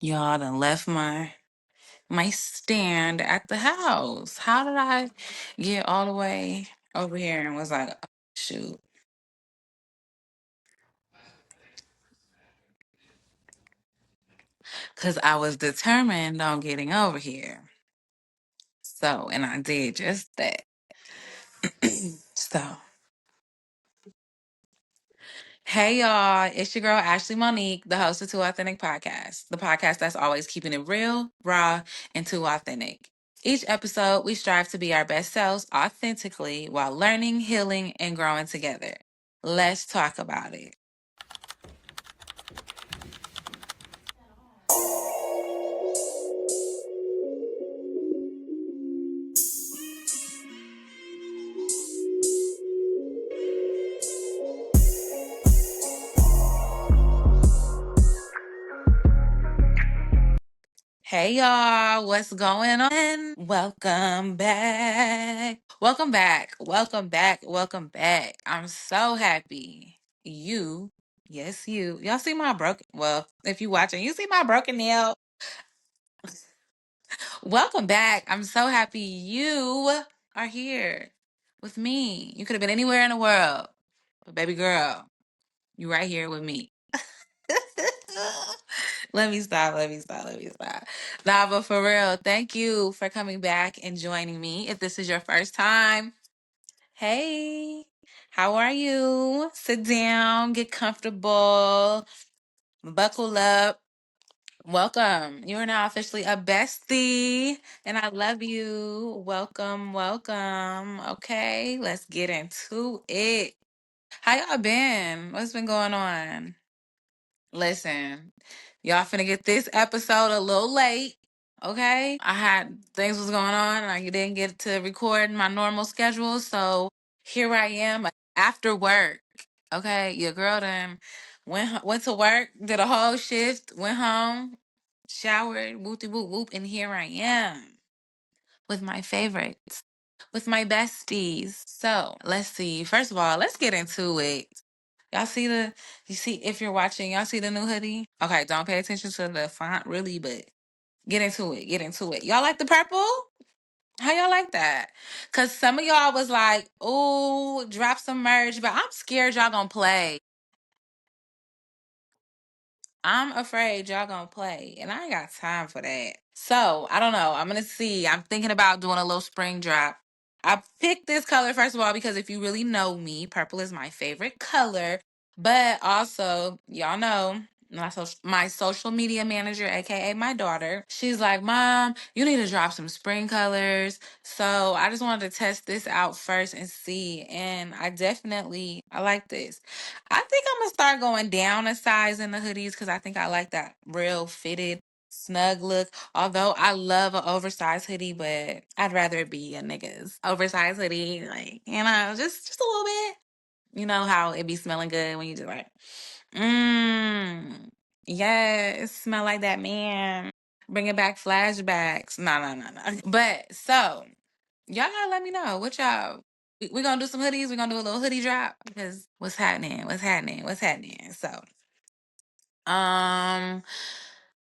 Y'all done left my stand at the house. How did I get all the way over here and was like, oh, shoot? Because I was determined on getting over here. So, and I did just that. So, hey y'all, it's your girl Ashley Monique, the host of Too Authentic Podcast, the podcast that's always keeping it real, raw, and too authentic. Each episode, we strive to be our best selves authentically while learning, healing, and growing together. Let's talk about it. Hey y'all, what's going on? Welcome back. Welcome back. Welcome back. Welcome back. I'm so happy. Yes, you. Y'all see my broken, well, if you watching, you see my broken nail. Welcome back. I'm so happy you are here with me. You could have been anywhere in the world. But baby girl, you right here with me. Let me stop. Nah, but for real, thank you for coming back and joining me. If this is your first time, hey, how are you? Sit down, get comfortable, buckle up. Welcome. You are now officially a bestie, and I love you. Welcome, welcome. Okay, let's get into it. How y'all been? What's been going on? Listen, y'all finna get this episode a little late. Okay, I had things was going on, and I didn't get to record my normal schedule, so here I am after work. Okay, your girl done went to work, did a whole shift, went home, showered, whoop de whoop whoop, and here I am with my favorites, with my besties. So let's see. First of all, let's get into it. Y'all see you see, if you're watching, y'all see the new hoodie? Okay, don't pay attention to the font really, but get into it. Y'all like the purple? How y'all like that? Cause some of y'all was like, "Oh, drop some merch," but I'm scared y'all gonna play. I'm afraid y'all gonna play, and I ain't got time for that. So I don't know. I'm gonna see. I'm thinking about doing a little spring drop. I picked this color first of all because if you really know me, purple is my favorite color. But also, y'all know my social media manager, aka my daughter, she's like, "Mom, you need to drop some spring colors." So I just wanted to test this out first and see. And I like this. I think I'm gonna start going down a size in the hoodies because I think I like that real fitted, snug look. Although I love an oversized hoodie, but I'd rather it be a nigga's oversized hoodie, like just a little bit. You know how it be smelling good when you just like, mmm, yes, smell like that man. Bringing back flashbacks. No. But so y'all gotta let me know what y'all. We gonna do some hoodies. We gonna do a little hoodie drop because what's happening? So, um,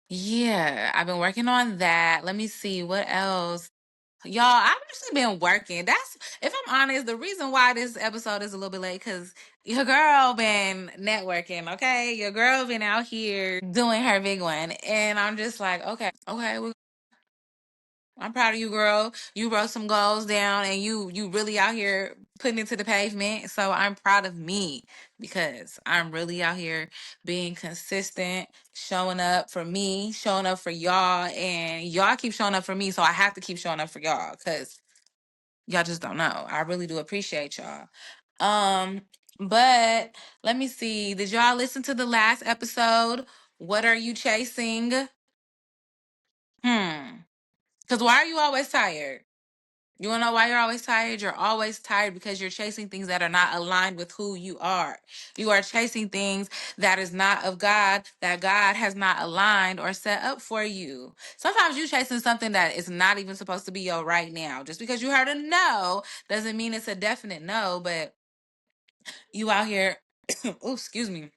yeah, I've been working on that. Let me see what else. Y'all, I've actually been working. That's, if I'm honest, the reason why this episode is a little bit late because your girl been networking, okay? Your girl been out here doing her big one. And I'm just like, okay, I'm proud of you, girl. You wrote some goals down and you really out here putting it to the pavement. So I'm proud of me because I'm really out here being consistent, showing up for me, showing up for y'all, and y'all keep showing up for me. So I have to keep showing up for y'all because y'all just don't know. I really do appreciate y'all. Um, but let me see. Did y'all listen to the last episode? What are you chasing? Because why are you always tired? You wanna know why you're always tired? You're always tired because you're chasing things that are not aligned with who you are. You are chasing things that is not of God, that God has not aligned or set up for you. Sometimes you chasing something that is not even supposed to be your right now. Just because you heard a no doesn't mean it's a definite no, but you out here, oh, excuse me.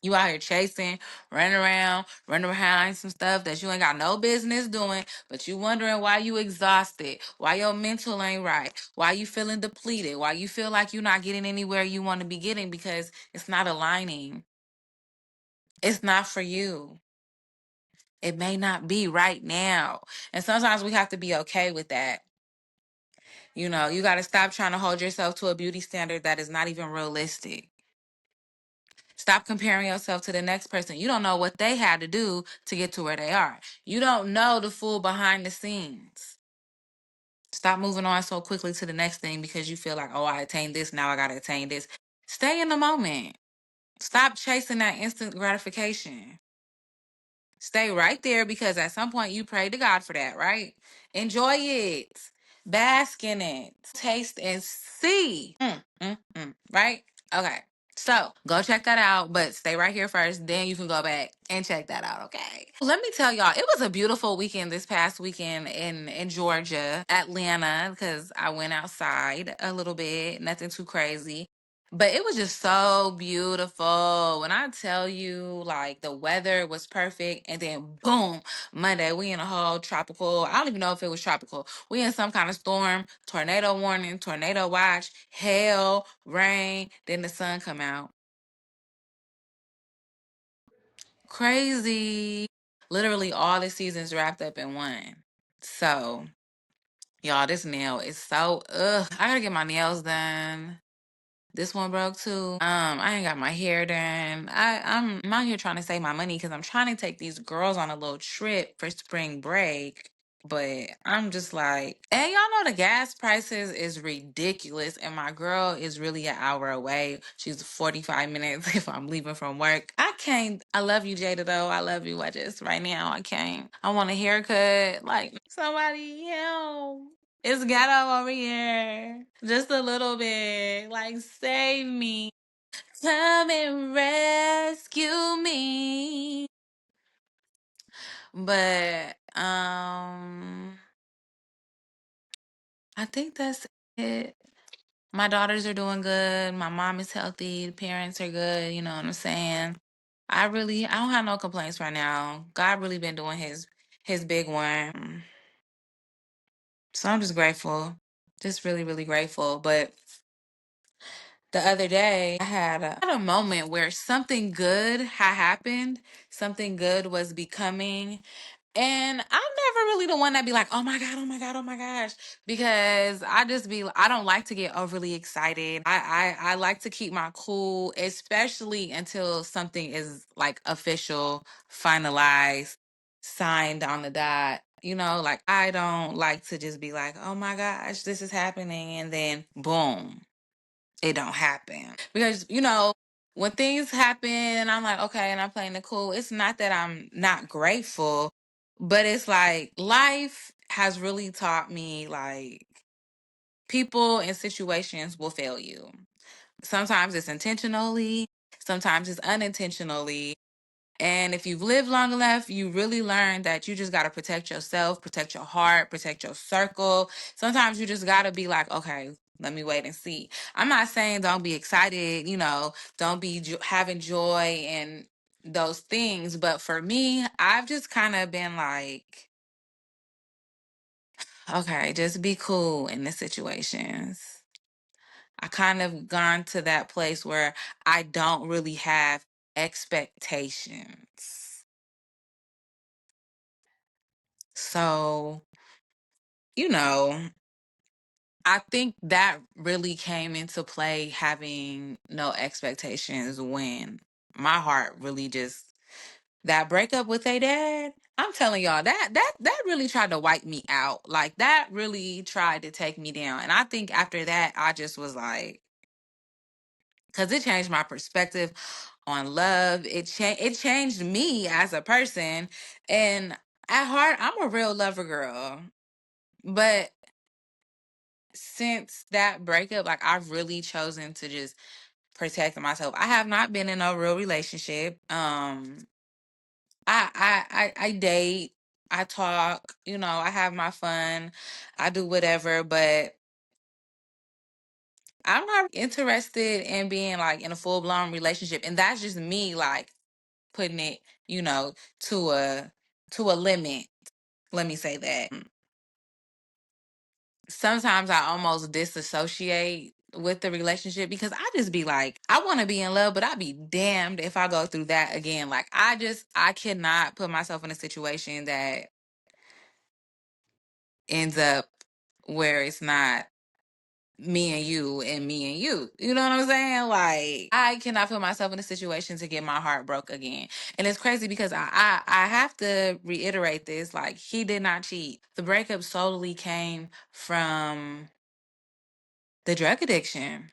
You out here chasing, running behind some stuff that you ain't got no business doing, but you wondering why you exhausted, why your mental ain't right, why you feeling depleted, why you feel like you're not getting anywhere you want to be getting because it's not aligning. It's not for you. It may not be right now. And sometimes we have to be okay with that. You know, you got to stop trying to hold yourself to a beauty standard that is not even realistic. Stop comparing yourself to the next person. You don't know what they had to do to get to where they are. You don't know the full behind the scenes. Stop moving on so quickly to the next thing because you feel like, oh, I attained this. Now I got to attain this. Stay in the moment. Stop chasing that instant gratification. Stay right there because at some point you prayed to God for that, right? Enjoy it. Bask in it. Taste and see. Right? Okay. So go check that out, but stay right here first. Then you can go back and check that out, okay? Let me tell y'all, it was a beautiful weekend this past weekend in Georgia, Atlanta, because I went outside a little bit, nothing too crazy. But it was just so beautiful. When I tell you, like, the weather was perfect, and then boom, Monday, we in a whole tropical. I don't even know if it was tropical. We in some kind of storm, tornado warning, tornado watch, hail, rain. Then the sun come out. Crazy. Literally all the seasons wrapped up in one. So, y'all, this nail is so ugh. I gotta get my nails done. This one broke too. I ain't got my hair done. I'm out here trying to save my money because I'm trying to take these girls on a little trip for spring break. But I'm just like, and y'all know the gas prices is ridiculous. And my girl is really an hour away. She's 45 minutes if I'm leaving from work. I can't. I love you, Jada, though. I love you. I just, right now, I can't. I want a haircut. Like, somebody help. It's ghetto over here. Just a little bit. Like, save me. Come and rescue me. But I think that's it. My daughters are doing good. My mom is healthy. The parents are good. You know what I'm saying? I don't have no complaints right now. God really been doing his big one. So I'm just grateful. Just really, really grateful. But the other day, I had a moment where something good had happened. Something good was becoming. And I'm never really the one that be like, oh my God, oh my God, oh my gosh. Because I don't like to get overly excited. I like to keep my cool, especially until something is like official, finalized, signed on the dot. You know, like I don't like to just be like, oh my gosh, this is happening. And then boom, it don't happen. Because, when things happen and I'm like, okay, and I'm playing it cool, it's not that I'm not grateful, but it's like life has really taught me like people and situations will fail you. Sometimes it's intentionally, sometimes it's unintentionally. And if you've lived long enough, you really learn that you just got to protect yourself, protect your heart, protect your circle. Sometimes you just got to be like, okay, let me wait and see. I'm not saying don't be excited, don't be having joy and those things. But for me, I've just kind of been like, okay, just be cool in the situations. I kind of gone to that place where I don't really have expectations. So, you know, I think that really came into play having no expectations when my heart really just that breakup with a dad. I'm telling y'all that really tried to wipe me out. Like that really tried to take me down. And I think after that I just was like cuz it changed my perspective on love. It changed me as a person and at heart I'm a real lover girl. But since that breakup, like I've really chosen to just protect myself. I have not been in a real relationship. I date, I talk, I have my fun, I do whatever, but I'm not interested in being like in a full blown relationship. And that's just me like putting it, you know, to a limit. Let me say that. Sometimes I almost disassociate with the relationship because I just be like, I want to be in love, but I'd be damned if I go through that again. Like I cannot put myself in a situation that ends up where it's not me and you and me and you. You know what I'm saying? Like I cannot put myself in a situation to get my heart broke again. And it's crazy because I have to reiterate this. Like he did not cheat. The breakup solely came from the drug addiction.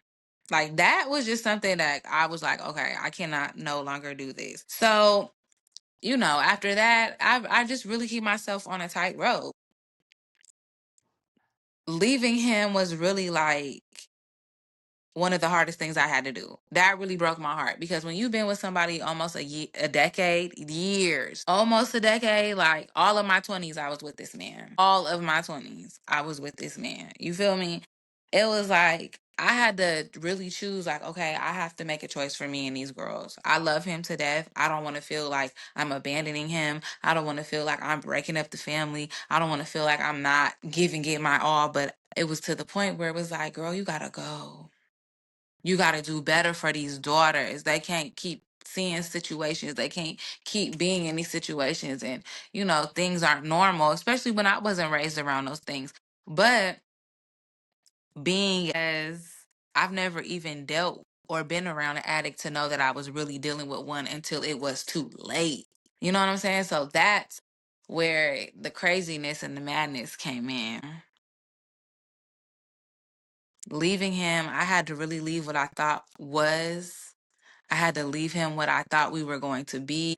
Like that was just something that I was like, okay, I cannot no longer do this. So, after that, I just really keep myself on a tightrope. Leaving him was really like one of the hardest things I had to do. That really broke my heart because when you've been with somebody almost a decade, years, almost a decade, like all of my 20s, I was with this man. All of my 20s, I was with this man. You feel me? It was like I had to really choose, like, okay, I have to make a choice for me and these girls. I love him to death. I don't want to feel like I'm abandoning him. I don't want to feel like I'm breaking up the family. I don't want to feel like I'm not giving it my all. But it was to the point where it was like, girl, you gotta go. You got to do better for these daughters. They can't keep seeing situations. They can't keep being in these situations. And, things aren't normal, especially when I wasn't raised around those things. But being as I've never even dealt or been around an addict to know that I was really dealing with one until it was too late. You know what I'm saying? So that's where the craziness and the madness came in. Leaving him, I had to really leave what I thought was. I had to leave him what I thought we were going to be.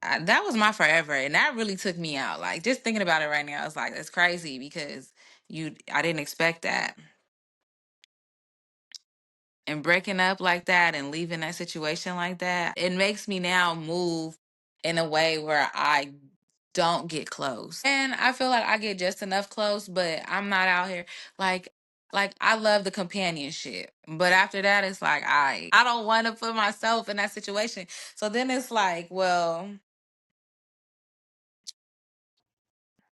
That was my forever. And that really took me out. Like, just thinking about it right now, it's like, it's crazy because I didn't expect that. And breaking up like that and leaving that situation like that, it makes me now move in a way where I don't get close. And I feel like I get just enough close, but I'm not out here like I love the companionship. But after that it's like I don't want to put myself in that situation. So then it's like, well,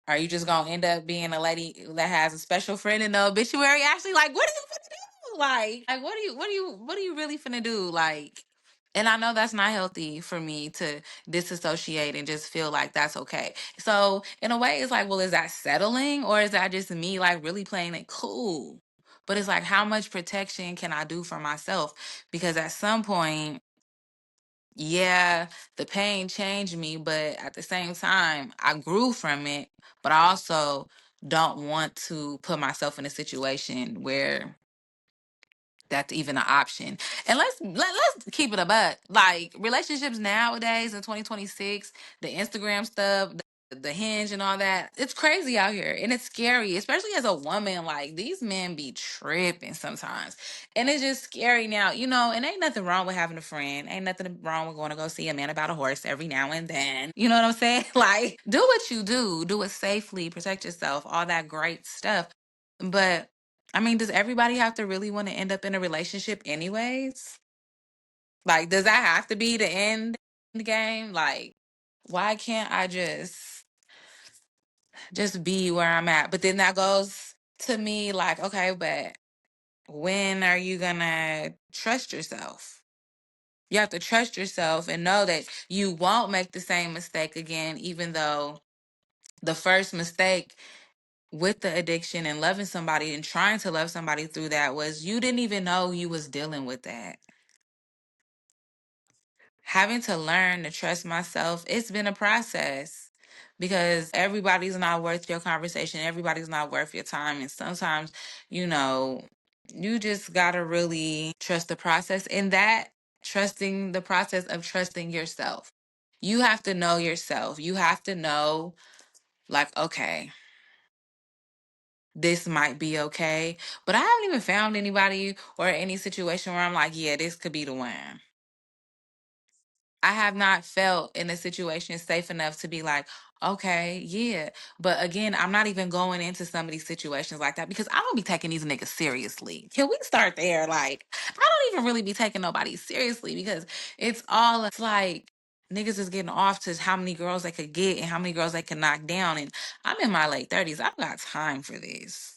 are you just gonna end up being a lady that has a special friend in the obituary? Actually, like, what are you finna do? Like, what are you really finna do? Like, and I know that's not healthy for me to disassociate and just feel like that's okay. So in a way, it's like, well, is that settling or is that just me like really playing it cool? But it's like, how much protection can I do for myself? Because at some point, yeah, the pain changed me, but at the same time, I grew from it. But I also don't want to put myself in a situation where that's even an option. And let's keep it a buck. Like relationships nowadays in 2026, the Instagram stuff, the hinge and all that, it's crazy out here and it's scary, especially as a woman. Like these men be tripping sometimes. And it's just scary now, and ain't nothing wrong with having a friend. Ain't nothing wrong with going to go see a man about a horse every now and then. You know what I'm saying? Like do what you do it safely, protect yourself, all that great stuff. But I mean, does everybody have to really want to end up in a relationship anyways? Like, does that have to be the end game? Like, why can't I just be where I'm at? But then that goes to me like, okay, but when are you gonna trust yourself? You have to trust yourself and know that you won't make the same mistake again, even though the first mistake with the addiction and loving somebody and trying to love somebody through that was you didn't even know you was dealing with that. Having to learn to trust myself, it's been a process because everybody's not worth your conversation. Everybody's not worth your time. And sometimes, you know, you just got to really trust the process. And that trusting the process of trusting yourself. You have to know yourself. You have to know, like, okay, this might be okay. But I haven't even found anybody or any situation where I'm like, yeah, this could be the one. I have not felt in a situation safe enough to be like, okay, yeah. But again, I'm not even going into some of these situations like that because I don't be taking these niggas seriously. Can we start there? Like, I don't even really be taking nobody seriously because it's like niggas is getting off to how many girls they could get and how many girls they can knock down. And I'm in my late 30s. I've got time for this.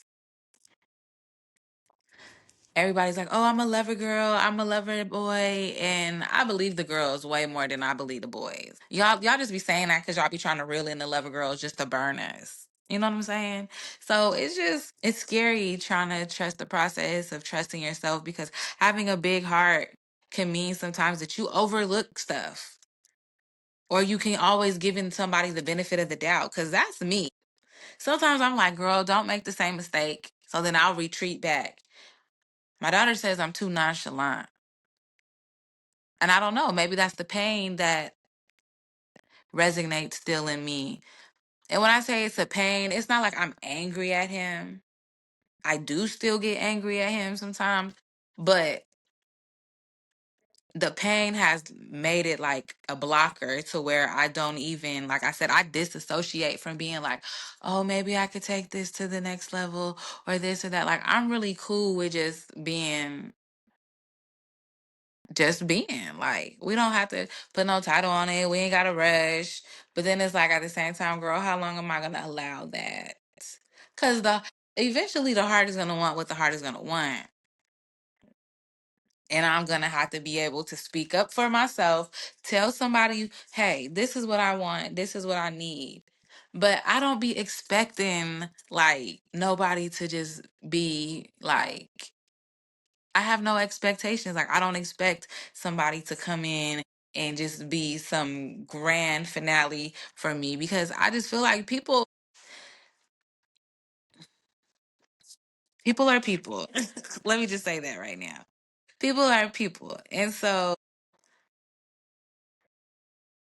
Everybody's like, "Oh, I'm a lover girl. I'm a lover boy," and I believe the girls way more than I believe the boys. Y'all just be saying that because y'all be trying to reel in the lover girls just to burn us. You know what I'm saying? So it's scary trying to trust the process of trusting yourself because having a big heart can mean sometimes that you overlook stuff or you can always give in somebody the benefit of the doubt because that's me. Sometimes I'm like, girl, don't make the same mistake. So then I'll retreat back. My daughter says I'm too nonchalant. And I don't know, maybe that's the pain that resonates still in me. And when I say it's a pain, it's not like I'm angry at him. I do still get angry at him sometimes, but the pain has made it like a blocker to where I don't even, like I said, I disassociate from being like, oh, maybe I could take this to the next level or this or that. Like, I'm really cool with just being like, we don't have to put no title on it, we ain't gotta rush, but then it's like at the same time, girl, how long am I gonna allow that? Because the eventually the heart is gonna want what the heart is gonna want, and I'm gonna have to be able to speak up for myself, tell somebody, hey, this is what I want, this is what I need. But I don't be expecting like nobody to just be like, I have no expectations. Like, I don't expect somebody to come in and just be some grand finale for me because I just feel like people are people. Let me just say that right now. People are people. And so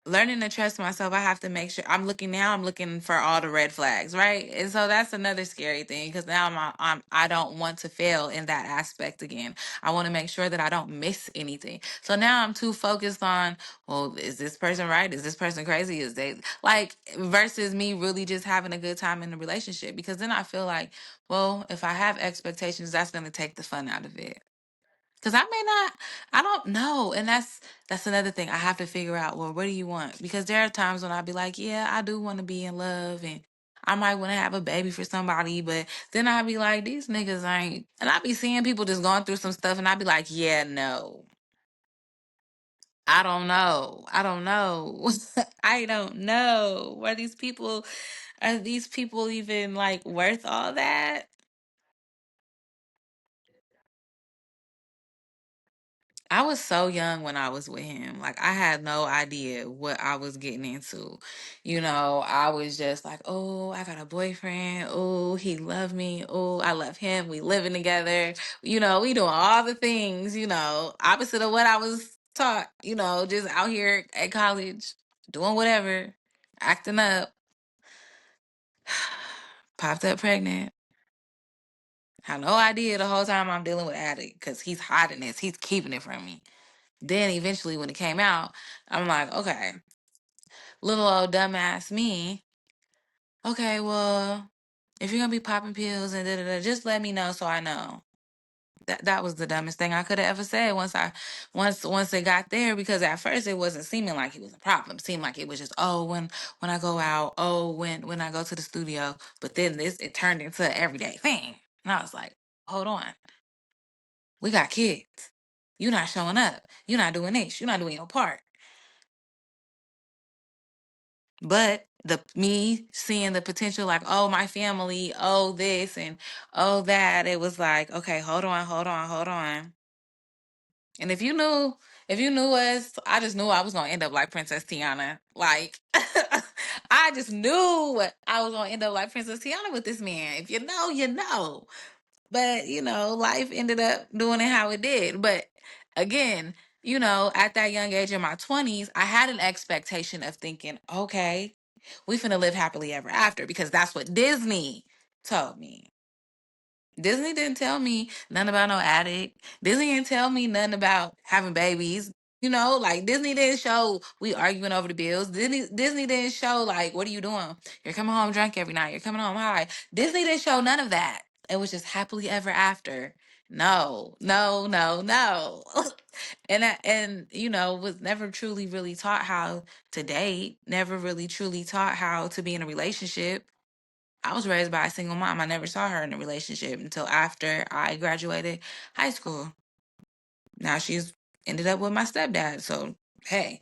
learning to trust myself, I have to make sure I'm looking for all the red flags, right? And so that's another scary thing because now I don't want to fail in that aspect again. I want to make sure that I don't miss anything. So now I'm too focused on, well, is this person right? Is this person crazy? Is they like versus me really just having a good time in the relationship? Because then I feel like, well, if I have expectations, that's going to take the fun out of it. Cause I don't know. And that's another thing. I have to figure out, well, what do you want? Because there are times when I'll be like, yeah, I do want to be in love and I might want to have a baby for somebody, but then I'll be like, these niggas ain't, and I be seeing people just going through some stuff and I'll be like, yeah, no, I don't know. I don't know. I don't know. Are these people even like worth all that? I was so young when I was with him. Like I had no idea what I was getting into. I was just like, "Oh, I got a boyfriend. Oh, he loved me. Oh, I love him. We living together. We doing all the things, opposite of what I was taught, just out here at college doing whatever, acting up, popped up pregnant. Had no idea the whole time I'm dealing with addict because he's hiding this. He's keeping it from me. Then eventually when it came out, I'm like, okay, little old dumbass me. Okay, well, if you're gonna be popping pills and da da da, just let me know so I know. That was the dumbest thing I could have ever said once it got there because at first it wasn't seeming like it was a problem. It seemed like it was just, oh, when I go out, oh, when I go to the studio. But then it turned into an everyday thing. And I was like, hold on, we got kids. You're not showing up. You're not doing this. You're not doing your part. But the me seeing the potential, like, oh, my family, oh, this and oh, that, it was like, okay, hold on, hold on, hold on. And if you knew us, I just knew I was gonna end up like Princess Tiana. Like, I just knew I was gonna end up like Princess Tiana with this man. If you know, you know. But life ended up doing it how it did. But again, at that young age in my 20s, I had an expectation of thinking, okay, we finna live happily ever after because that's what Disney told me. Disney didn't tell me nothing about no addict. Disney didn't tell me nothing about having babies. Like Disney didn't show we arguing over the bills. Disney didn't show like, what are you doing? You're coming home drunk every night. You're coming home high. Disney didn't show none of that. It was just happily ever after. No, no, no, no. and was never truly really taught how to date. Never really truly taught how to be in a relationship. I was raised by a single mom. I never saw her in a relationship until after I graduated high school. Now she's ended up with my stepdad. So, hey,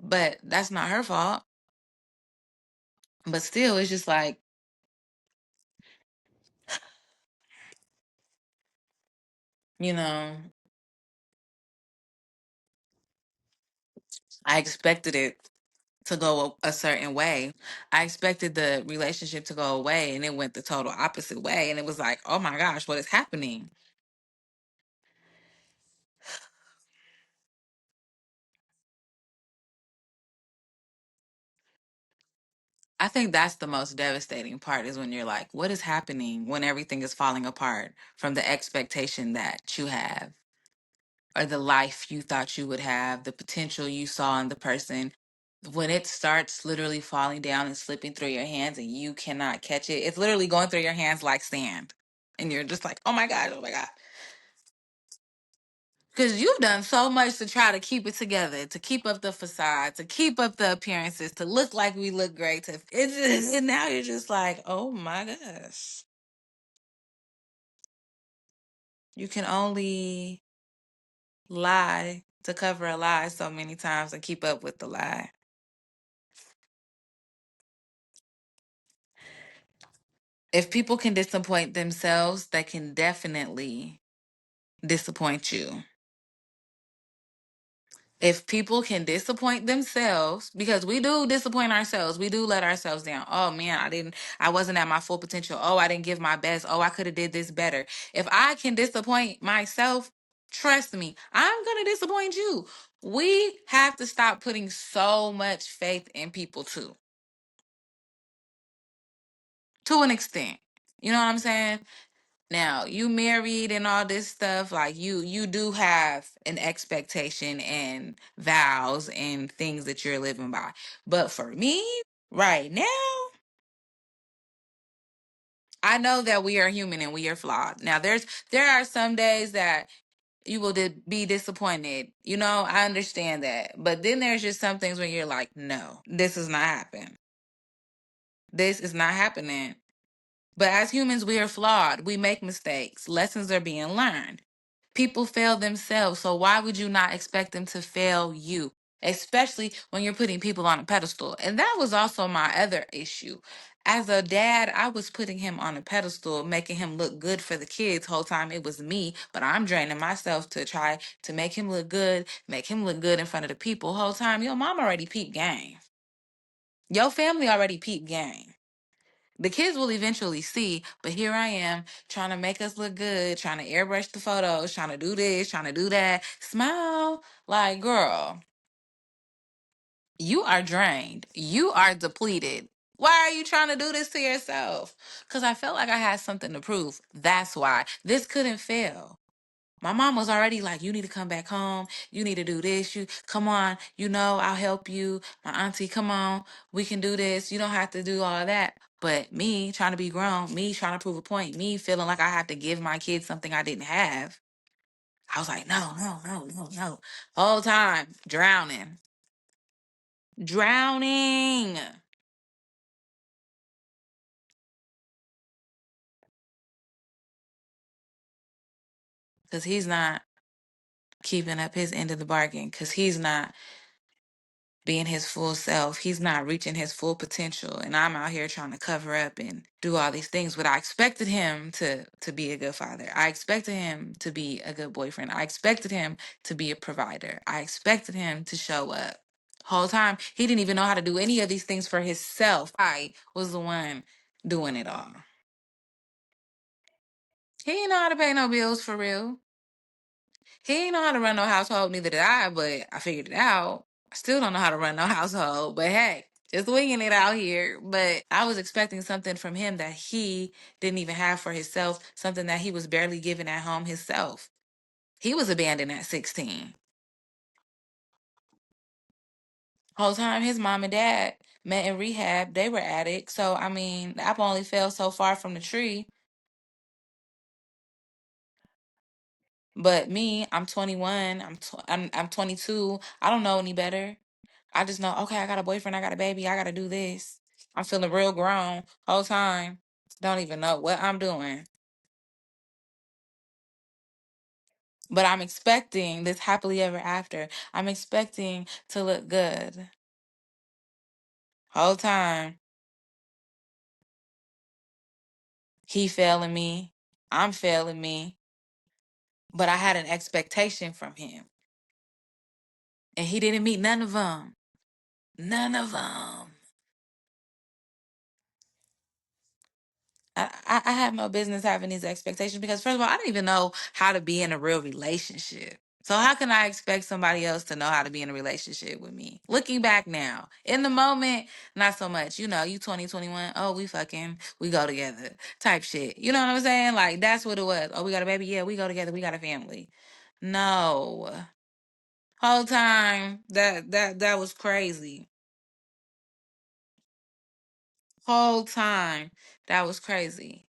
but that's not her fault. But still, it's just like, you know, I expected it to go a certain way. I expected the relationship to go away and it went the total opposite way. And it was like, oh my gosh, what is happening? I think that's the most devastating part is when you're like, what is happening when everything is falling apart from the expectation that you have or the life you thought you would have, the potential you saw in the person. When it starts literally falling down and slipping through your hands and you cannot catch it, it's literally going through your hands like sand. And you're just like, oh my God, oh my God. Because you've done so much to try to keep it together, to keep up the facade, to keep up the appearances, to look like we look great. And now you're just like, oh my gosh. You can only lie to cover a lie so many times and keep up with the lie. If people can disappoint themselves, they can definitely disappoint you. If people can disappoint themselves, because we do disappoint ourselves, we do let ourselves down. Oh man, I wasn't at my full potential. Oh, I didn't give my best. Oh, I could have did this better. If I can disappoint myself, trust me, I'm going to disappoint you. We have to stop putting so much faith in people too, to an extent. You know what I'm saying? Now, you married and all this stuff, like you do have an expectation and vows and things that you're living by. But for me, right now, I know that we are human and we are flawed. Now, there are some days that you will be disappointed. I understand that. But then there's just some things when you're like, no, this is not happening. This is not happening. But as humans, we are flawed. We make mistakes. Lessons are being learned. People fail themselves, so why would you not expect them to fail you? Especially when you're putting people on a pedestal. And that was also my other issue. As a dad, I was putting him on a pedestal, making him look good for the kids. Whole time it was me, but I'm draining myself to try to make him look good in front of the people. Whole time, your mom already peeped game. Your family already peeped game. The kids will eventually see, but here I am trying to make us look good, trying to airbrush the photos, trying to do this, trying to do that. Smile. Like, girl, you are drained. You are depleted. Why are you trying to do this to yourself? Because I felt like I had something to prove. That's why. This couldn't fail. My mom was already like, you need to come back home. You need to do this. You come on, I'll help you. My auntie, come on, we can do this. You don't have to do all of that. But me trying to be grown, me trying to prove a point, me feeling like I have to give my kids something I didn't have. I was like, no, no, no, no, no. Whole time drowning. Drowning. Because he's not keeping up his end of the bargain. Because he's not being his full self. He's not reaching his full potential. And I'm out here trying to cover up and do all these things. But I expected him to be a good father. I expected him to be a good boyfriend. I expected him to be a provider. I expected him to show up. Whole time, he didn't even know how to do any of these things for himself. I was the one doing it all. He didn't know how to pay no bills for real. He didn't know how to run no household, neither did I, but I figured it out. I still don't know how to run no household, but hey, just winging it out here. But I was expecting something from him that he didn't even have for himself, something that he was barely giving at home himself. He was abandoned at 16. Whole time his mom and dad met in rehab. They were addicts. So I mean, the apple only fell so far from the tree. But me, I'm 21. I'm 22. I don't know any better. I just know, okay, I got a boyfriend, I got a baby, I got to do this. I'm feeling real grown whole time. Don't even know what I'm doing. But I'm expecting this happily ever after. I'm expecting to look good whole time. He failing me. I'm failing me. But I had an expectation from him. And he didn't meet none of them. None of them. I have no business having these expectations because, first of all, I didn't even know how to be in a real relationship. So how can I expect somebody else to know how to be in a relationship with me? Looking back now, in the moment, not so much. You know, you 2021. Oh, we fucking, we go together type shit. You know what I'm saying? Like, that's what it was. Oh, we got a baby? Yeah, we go together. We got a family. No. Whole time, that was crazy. Whole time, that was crazy.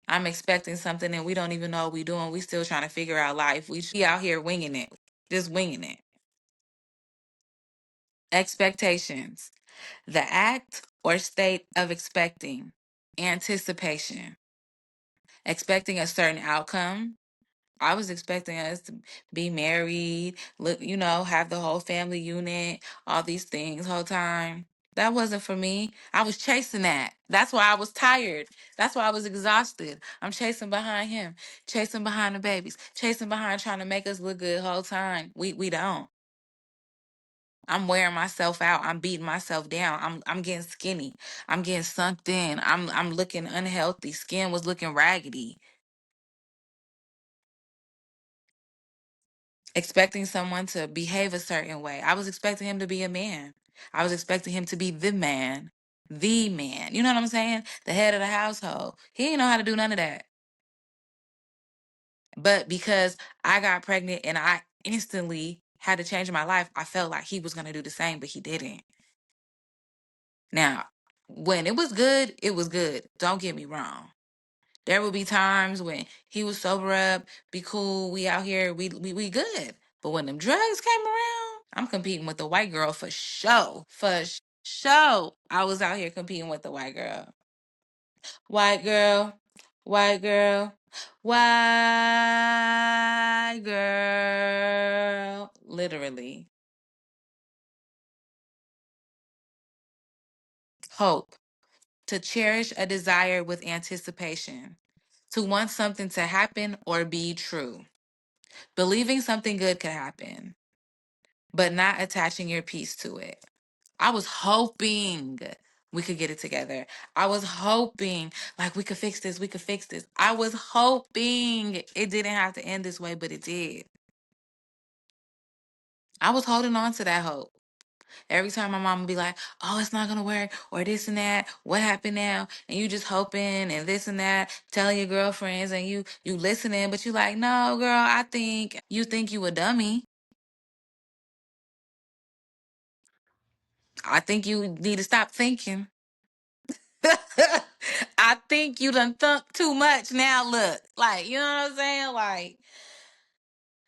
I'm expecting something and we don't even know what we doing. We still trying to figure out life. We out here winging it. Just winging it. Expectations. The act or state of expecting. Anticipation. Expecting a certain outcome. I was expecting us to be married, look, have the whole family unit, all these things whole time. That wasn't for me. I was chasing that. That's why I was tired. That's why I was exhausted. I'm chasing behind him, chasing behind the babies, chasing behind trying to make us look good whole time. We don't. I'm wearing myself out. I'm beating myself down. I'm getting skinny. I'm getting sunk in. I'm looking unhealthy. Skin was looking raggedy. Expecting someone to behave a certain way. I was expecting him to be a man. I was expecting him to be the man. The man. You know what I'm saying? The head of the household. He didn't know how to do none of that. But because I got pregnant and I instantly had to change my life, I felt like he was going to do the same, but he didn't. Now, when it was good, it was good. Don't get me wrong. There would be times when he would sober up, be cool, we out here, we good. But when them drugs came around, I'm competing with the white girl for sure. For sure. I was out here competing with the white girl. White girl, white girl, white girl. Literally. Hope. To cherish a desire with anticipation. To want something to happen or be true. Believing something good could happen, but not attaching your piece to it. I was hoping we could get it together. I was hoping like we could fix this, we could fix this. I was hoping it didn't have to end this way, but it did. I was holding on to that hope. Every time my mom would be like, oh, it's not gonna work, or this and that, what happened now? And you just hoping and this and that, telling your girlfriends and you listening, but you like, no, girl, I think you a dummy. I think you need to stop thinking. I think you done thunk too much now. Look, like, you know what I'm saying? Like,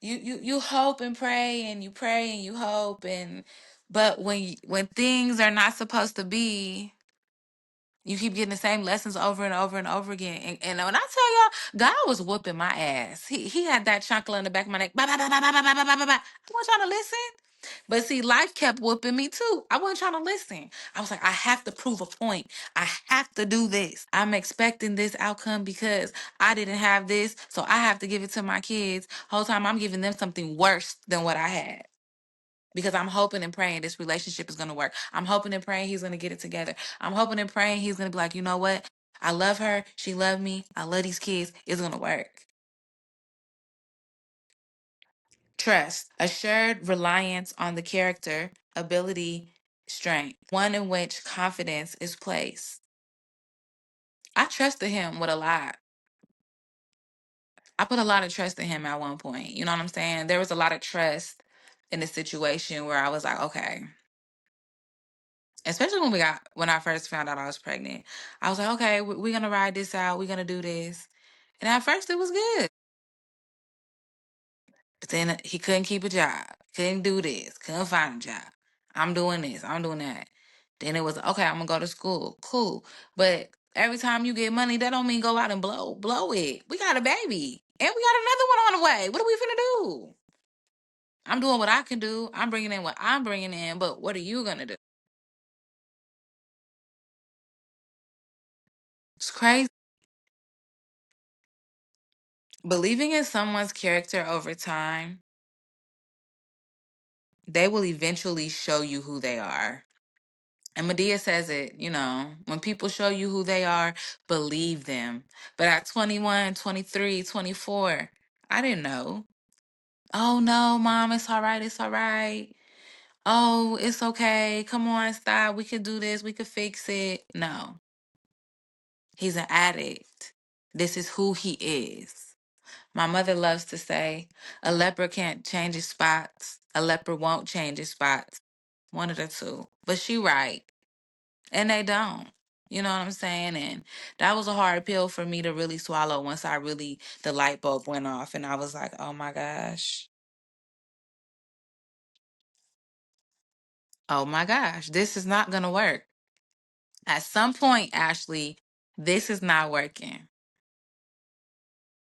you hope and pray and you hope but when things are not supposed to be, you keep getting the same lessons over and over and over again. And when I tell y'all, God was whooping my ass. He had that chuckle in the back of my neck. Bah, bah, bah, bah, bah, bah, bah, bah, bah, bah. I wasn't trying to listen. But see, life kept whooping me too. I wasn't trying to listen. I was like, I have to prove a point. I have to do this. I'm expecting this outcome because I didn't have this. So I have to give it to my kids. Whole time I'm giving them something worse than what I had. Because I'm hoping and praying this relationship is going to work. I'm hoping and praying he's going to get it together. I'm hoping and praying he's going to be like, you know what? I love her. She loved me. I love these kids. It's going to work. Trust. Assured reliance on the character, ability, strength. One in which confidence is placed. I trusted him with a lot. I put a lot of trust in him at one point. You know what I'm saying? There was a lot of trust in the situation where I was like, okay. Especially when I first found out I was pregnant. I was like, okay, we're gonna ride this out. We're gonna do this. And at first it was good. But then he couldn't keep a job. Couldn't do this. Couldn't find a job. I'm doing this. I'm doing that. Then it was okay, I'm gonna go to school. Cool. But every time you get money, that don't mean go out and blow it. We got a baby. And we got another one on the way. What are we finna do? I'm doing what I can do. I'm bringing in what I'm bringing in. But what are you gonna do? It's crazy. Believing in someone's character over time, they will eventually show you who they are. And Medea says it, when people show you who they are, believe them. But at 21, 23, 24, I didn't know. Oh no, mom, it's all right. It's all right. Oh, it's okay. Come on, stop. We could do this. We could fix it. No, he's an addict. This is who he is. My mother loves to say, a leper can't change his spots. A leper won't change his spots. One of the two. But she right. And they don't. You know what I'm saying? And that was a hard pill for me to really swallow once the light bulb went off and I was like, oh my gosh. Oh my gosh. This is not going to work. At some point, Ashley, this is not working.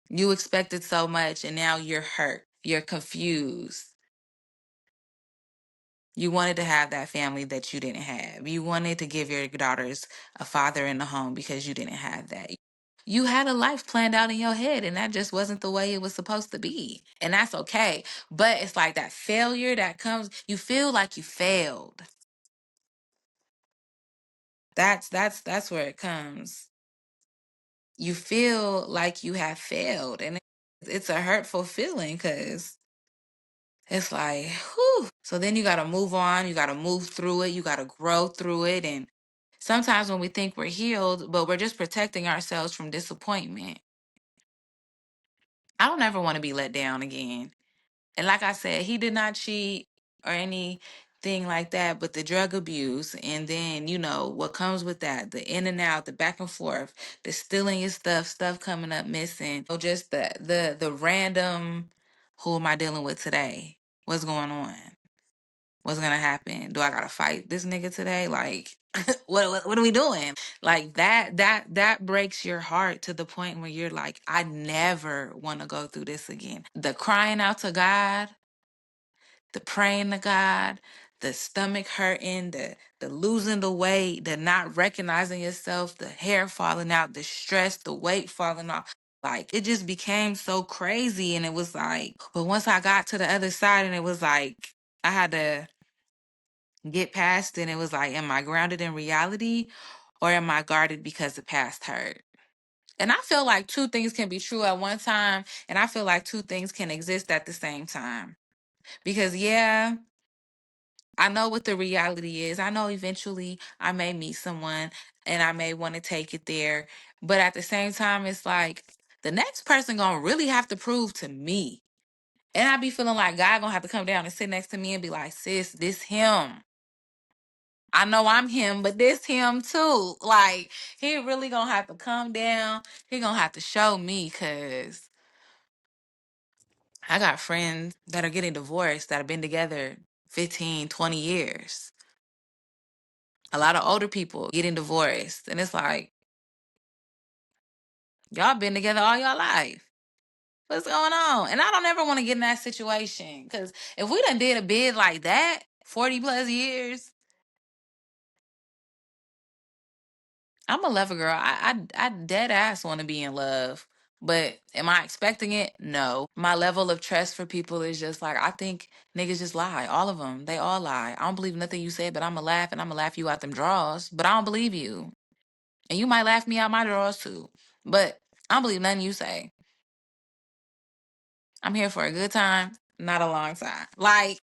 You expected so much and now you're hurt. You're confused. You wanted to have that family that you didn't have. You wanted to give your daughters a father in the home because you didn't have that. You had a life planned out in your head and that just wasn't the way it was supposed to be. And that's okay. But it's like that failure that comes, you feel like you failed. That's where it comes. You feel like you have failed and it's a hurtful feeling because it's like, whew. So then you got to move on. You got to move through it. You got to grow through it. And sometimes when we think we're healed, but we're just protecting ourselves from disappointment. I don't ever want to be let down again. And like I said, he did not cheat or anything like that, but the drug abuse and then, what comes with that, the in and out, the back and forth, the stealing your stuff coming up missing. So just the random, who am I dealing with today? What's going on? What's gonna happen? Do I gotta fight this nigga today? Like, what are we doing? Like that breaks your heart to the point where you're like, I never want to go through this again. The crying out to God, the praying to God, the stomach hurting, the losing the weight, the not recognizing yourself, the hair falling out, the stress, the weight falling off. Like it just became so crazy. And it was like, but once I got to the other side and it was like I had to get past it, and it was like, am I grounded in reality or am I guarded because the past hurt? And I feel like two things can be true at one time, and I feel like two things can exist at the same time. Because, yeah, I know what the reality is. I know eventually I may meet someone and I may want to take it there. But at the same time, it's like the next person gonna really have to prove to me. And I be feeling like God gonna have to come down and sit next to me and be like, sis, this him. I know I'm him, but this him too. Like, he really gonna have to come down. He gonna have to show me, because I got friends that are getting divorced that have been together 15, 20 years. A lot of older people getting divorced. And it's like, y'all been together all your life. What's going on? And I don't ever want to get in that situation. Because if we done did a bid like that, 40 plus years, I'm a lover girl. I dead ass want to be in love. But am I expecting it? No. My level of trust for people is just like, I think niggas just lie. All of them. They all lie. I don't believe nothing you said, but I'm going to laugh and I'm going to laugh you out them draws. But I don't believe you. And you might laugh me out my draws too. But I don't believe nothing you say. I'm here for a good time, not a long time. Like,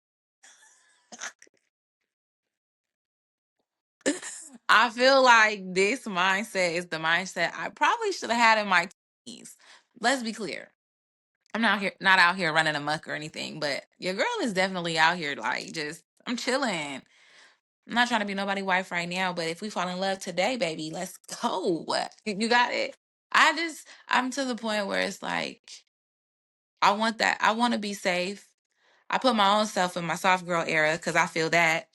I feel like this mindset is the mindset I probably should have had in my teens. Let's be clear. I'm not out here running amok or anything, but your girl is definitely out here like just I'm chilling. I'm not trying to be nobody wife right now, but if we fall in love today, baby, let's go. You got it. I'm to the point where it's like, I want that. I want to be safe. I put my own self in my soft girl era because I feel that.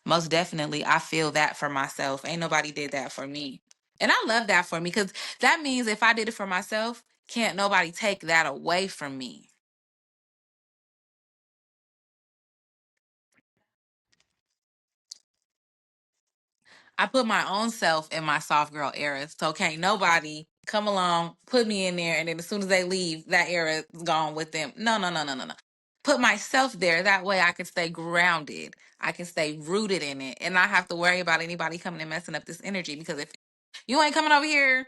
Most definitely, I feel that for myself. Ain't nobody did that for me. And I love that for me because that means if I did it for myself, can't nobody take that away from me. I put my own self in my soft girl era. So can't nobody come along, put me in there, and then as soon as they leave, that era is gone with them. No, no, no, no, no, no. Put myself there. That way I can stay grounded. I can stay rooted in it and not have to worry about anybody coming and messing up this energy. Because if you ain't coming over here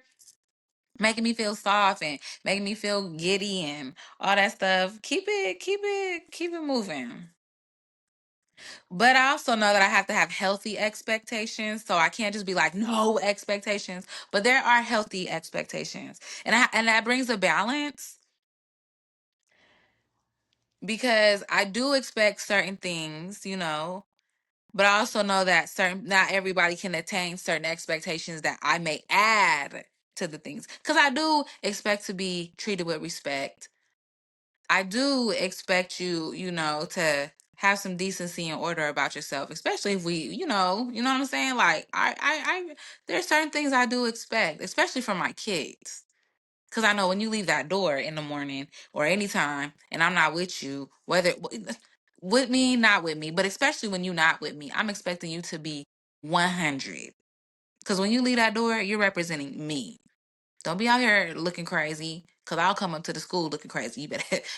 making me feel soft and making me feel giddy and all that stuff, keep it moving. But I also know that I have to have healthy expectations. So I can't just be like, no expectations. But there are healthy expectations. And that brings a balance because I do expect certain things, but I also know that not everybody can attain certain expectations that I may add to the things. Because I do expect to be treated with respect. I do expect you, to have some decency and order about yourself, especially if you know what I'm saying? Like there's certain things I do expect, especially from my kids. Cause I know when you leave that door in the morning or anytime and I'm not with you, whether with me, not with me, but especially when you're not with me, I'm expecting you to be 100. Cause when you leave that door, you're representing me. Don't be out here looking crazy, cause I'll come up to the school looking crazy.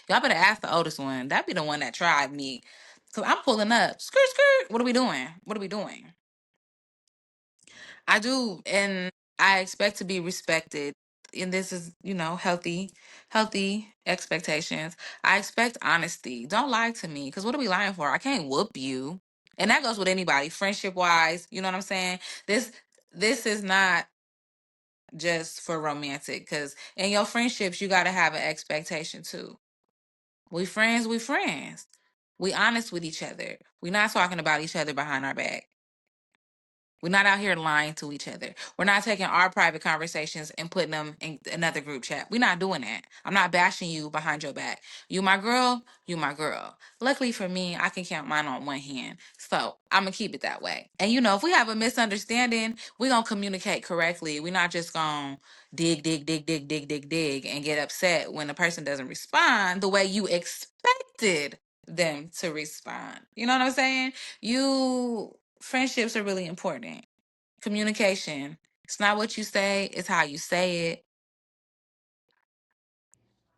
Y'all better ask the oldest one. That be the one that tried me, cause I'm pulling up. Skirt, skirt. What are we doing? What are we doing? I do, and I expect to be respected. And this is, healthy expectations. I expect honesty. Don't lie to me, cause what are we lying for? I can't whoop you, and that goes with anybody, friendship wise. You know what I'm saying? This is not just for romantic because in your friendships you got to have an expectation too. We friends, we honest with each other, we not talking about each other behind our back. We're not out here lying to each other. We're not taking our private conversations and putting them in another group chat. We're not doing that. I'm not bashing you behind your back. You my girl, you my girl. Luckily for me, I can count mine on one hand. So I'm going to keep it that way. And if we have a misunderstanding, we're going to communicate correctly. We're not just going to dig, and get upset when the person doesn't respond the way you expected them to respond. You know what I'm saying? Friendships are really important. Communication. It's not what you say, it's how you say it.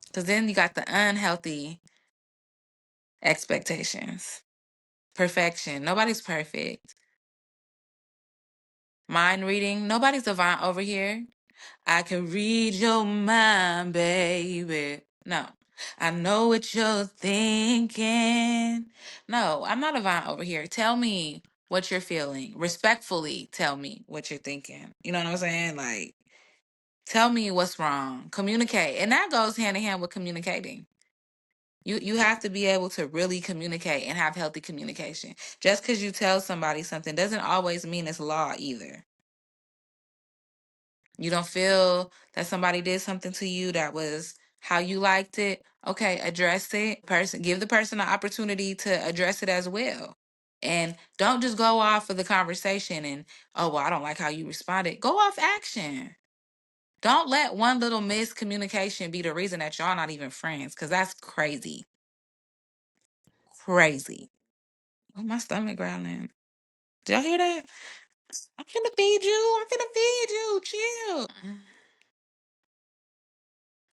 Because then you got the unhealthy expectations. Perfection. Nobody's perfect. Mind reading. Nobody's divine over here. I can read your mind, baby. No. I know what you're thinking. No, I'm not a vine over here. Tell me what you're feeling. Respectfully tell me what you're thinking. You know what I'm saying? Like, tell me what's wrong. Communicate. And that goes hand in hand with communicating. You have to be able to really communicate and have healthy communication. Just because you tell somebody something doesn't always mean it's law either. You don't feel that somebody did something to you that was how you liked it. Okay, address it. Give the person an opportunity to address it as well. And don't just go off of the conversation and, oh, well, I don't like how you responded. Go off action. Don't let one little miscommunication be the reason that y'all not even friends, because that's crazy. Crazy. Oh, my stomach growling. Did y'all hear that? I'm finna feed you. I'm finna feed you. Chill.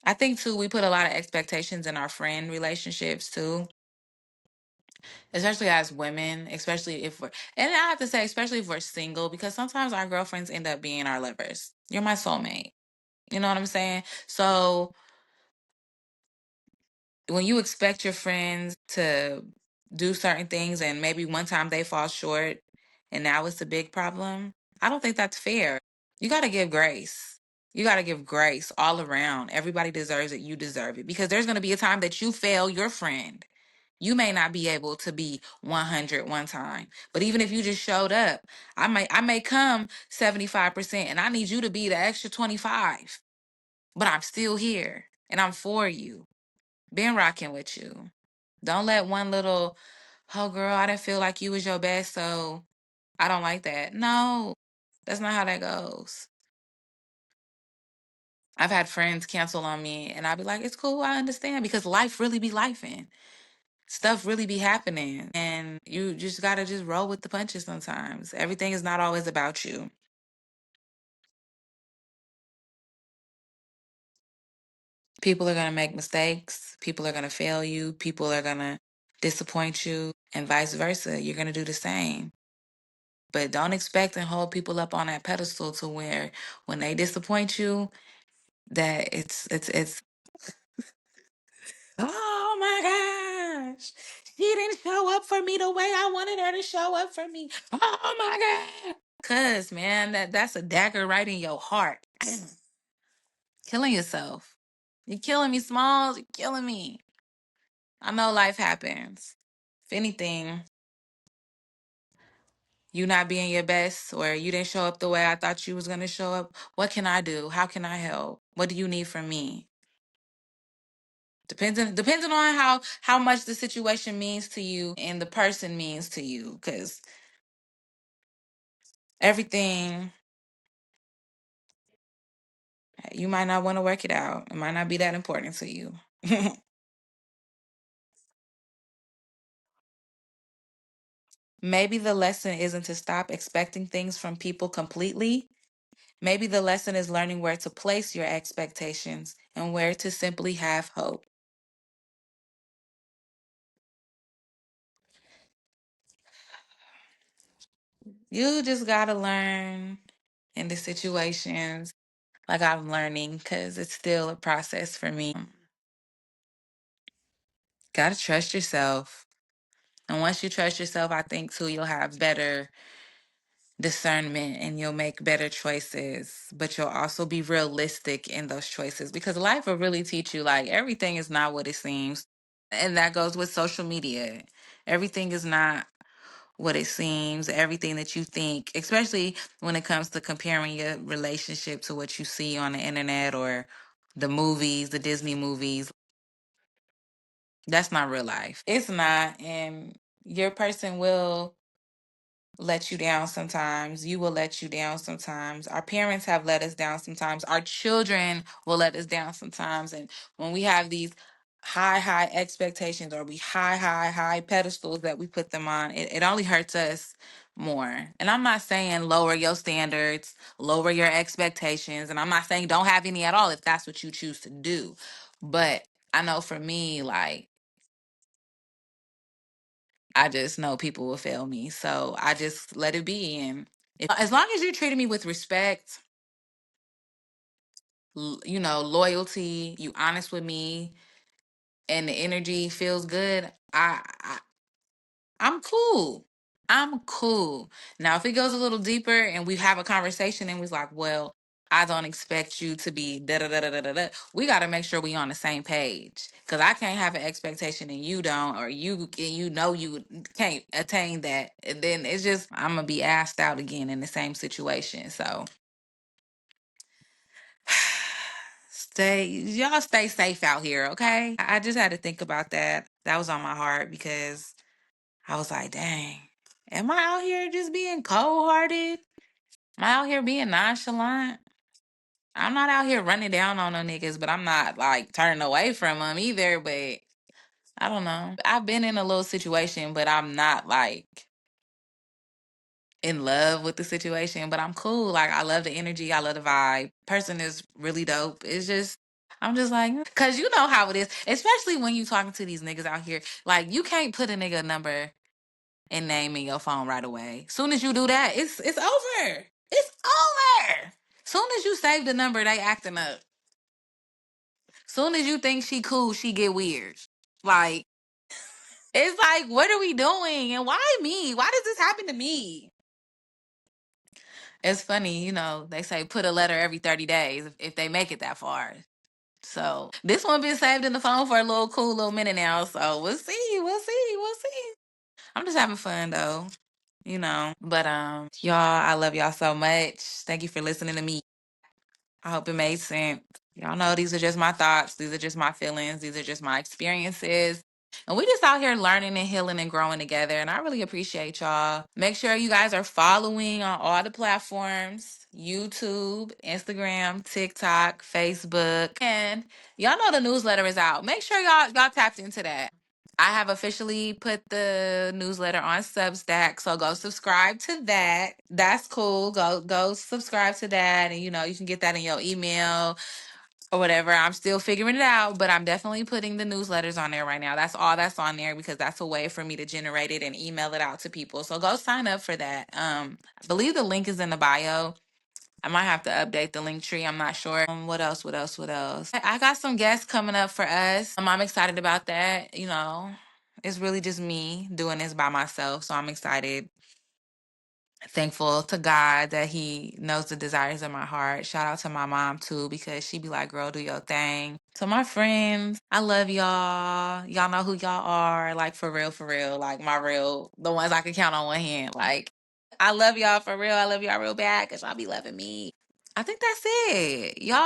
I think too, we put a lot of expectations in our friend relationships too, especially as women, especially if and I have to say, especially if we're single, because sometimes our girlfriends end up being our lovers. You're my soulmate. You know what I'm saying? So when you expect your friends to do certain things and maybe one time they fall short and now it's a big problem, I don't think that's fair. You got to give grace. You got to give grace all around. Everybody deserves it. You deserve it because there's going to be a time that you fail your friend. You may not be able to be 100 one time, but even if you just showed up, I may come 75% and I need you to be the extra 25. But I'm still here and I'm for you. Been rocking with you. Don't let one little, oh girl, I didn't feel like you was your best, so I don't like that. No, that's not how that goes. I've had friends cancel on me and I'd be like, it's cool, I understand, because life really be lifing. Stuff really be happening. And you just gotta just roll with the punches sometimes. Everything is not always about you. People are gonna make mistakes, people are gonna fail you, people are gonna disappoint you, and vice versa. You're gonna do the same. But don't expect and hold people up on that pedestal to where when they disappoint you, that it's oh my gosh. She didn't show up for me the way I wanted her to show up for me. Oh my God. Cause man, that's a dagger right in your heart. Killing yourself. You're killing me, Smalls. You're killing me. I know life happens. If anything, you not being your best or you didn't show up the way I thought you was gonna show up, what can I do? How can I help? What do you need from me? Depending on how much the situation means to you and the person means to you. Because everything, you might not want to work it out. It might not be that important to you. Maybe the lesson isn't to stop expecting things from people completely. Maybe the lesson is learning where to place your expectations and where to simply have hope. You just gotta learn in the situations like I'm learning because it's still a process for me. Gotta trust yourself. And once you trust yourself, I think too, you'll have better discernment and you'll make better choices, but you'll also be realistic in those choices because life will really teach you like everything is not what it seems. And that goes with social media. Everything is not what it seems, everything that you think, especially when it comes to comparing your relationship to what you see on the internet or the movies, the Disney movies. That's not real life. It's not. And your person will let you down sometimes. You will let you down sometimes. Our parents have let us down sometimes. Our children will let us down sometimes. And when we have these high expectations or we high pedestals that we put them on, it only hurts us more. And I'm not saying lower your standards, lower your expectations. And I'm not saying don't have any at all if that's what you choose to do. But I know for me, like, I just know people will fail me. So I just let it be. And as long as you're treating me with respect, loyalty, you honest with me, and the energy feels good, I'm cool. I'm cool. Now, if it goes a little deeper and we have a conversation and we're like, well, I don't expect you to be da da da da da da da. We got to make sure we on the same page because I can't have an expectation and you don't, or you can't attain that. And then it's just I'm gonna be asked out again in the same situation. So y'all stay safe out here, okay? I just had to think about that. That was on my heart because I was like, dang, am I out here just being cold hearted? Am I out here being nonchalant? I'm not out here running down on no niggas, but I'm not like turning away from them either. But I don't know. I've been in a little situation, but I'm not like in love with the situation, but I'm cool. Like, I love the energy. I love the vibe. Person is really dope. It's just, I'm just like, cause you know how it is, especially when you talking to these niggas out here. Like, you can't put a nigga number and name in your phone right away. Soon as you do that, it's over. It's over. Soon as you save the number, they acting up. Soon as you think she cool, she get weird. Like, it's like, what are we doing? And why me? Why does this happen to me? It's funny, they say put a letter every 30 days if they make it that far. So this one been saved in the phone for a little cool little minute now. So we'll see. We'll see. We'll see. I'm just having fun though, you know. But y'all, I love y'all so much. Thank you for listening to me. I hope it made sense. Y'all know these are just my thoughts. These are just my feelings. These are just my experiences. And we just out here learning and healing and growing together. And I really appreciate y'all. Make sure you guys are following on all the platforms: YouTube, Instagram, TikTok, Facebook. And y'all know the newsletter is out. Make sure y'all tapped into that. I have officially put the newsletter on Substack, so go subscribe to that. That's cool. Go subscribe to that, and you can get that in your email or whatever. I'm still figuring it out, but I'm definitely putting the newsletters on there right now. That's all that's on there because that's a way for me to generate it and email it out to people. So go sign up for that. I believe the link is in the bio. I might have to update the link tree. I'm not sure. What else? What else? What else? I got some guests coming up for us. I'm excited about that. It's really just me doing this by myself. So I'm excited. Thankful to God that He knows the desires of my heart. Shout out to my mom too, because she be like, girl, do your thing. To my friends, I love y'all. Y'all know who y'all are. Like for real. Like the ones I can count on one hand. Like, I love y'all for real. I love y'all real bad because y'all be loving me. I think that's it. Y'all.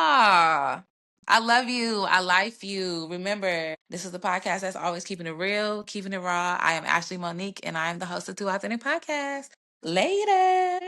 I love you. I life you. Remember, this is the podcast that's always keeping it real, keeping it raw. I am Ashley Monique, and I am the host of Two Authentic Podcast. Later.